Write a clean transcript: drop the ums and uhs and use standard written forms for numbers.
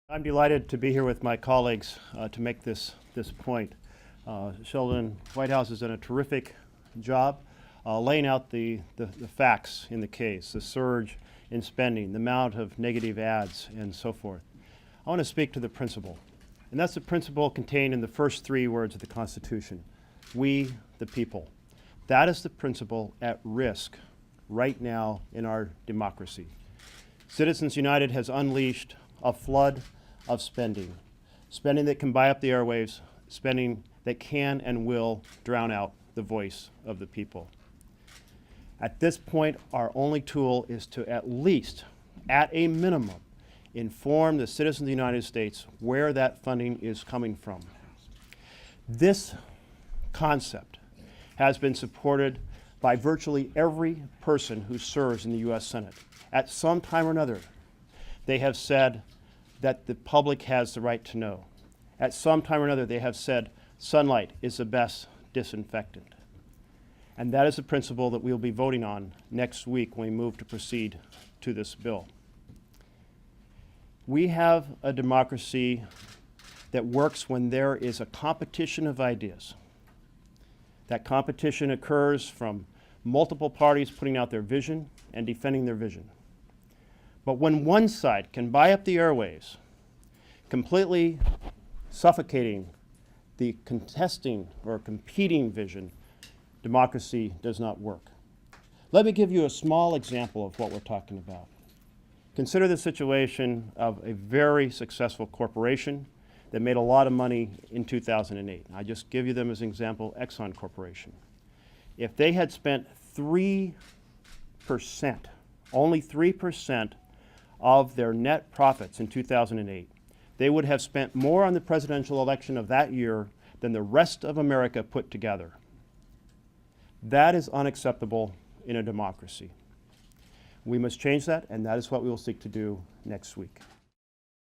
I'm delighted to be here with my colleagues to make this point. Sheldon Whitehouse has done a terrific job laying out the facts in the case, the surge in spending, the amount of negative ads, and so forth. I want to speak to the principle, and that's the principle contained in the first three words of the Constitution: we, the people. That is the principle at risk right now in our democracy. Citizens United has unleashed a flood of spending that can buy up the airwaves, spending that can and will drown out the voice of the people. At this point, our only tool is to at least, at a minimum, inform the citizens of the United States where that funding is coming from. This concept has been supported by virtually every person who serves in the U.S. Senate. At some time or another, they have said that the public has the right to know. At some time or another, they have said sunlight is the best disinfectant. And that is the principle that we'll be voting on next week when we move to proceed to this bill. We have a democracy that works when there is a competition of ideas. That competition occurs from multiple parties putting out their vision and defending their vision. But when one side can buy up the airwaves, completely suffocating the contesting or competing vision, democracy does not work. Let me give you a small example of what we're talking about. Consider the situation of a very successful corporation that made a lot of money in 2008. I just give you them as an example, Exxon Corporation. If they had spent 3%, only 3% of their net profits in 2008, they would have spent more on the presidential election of that year than the rest of America put together. That is unacceptable in a democracy. We must change that, and that is what we will seek to do next week.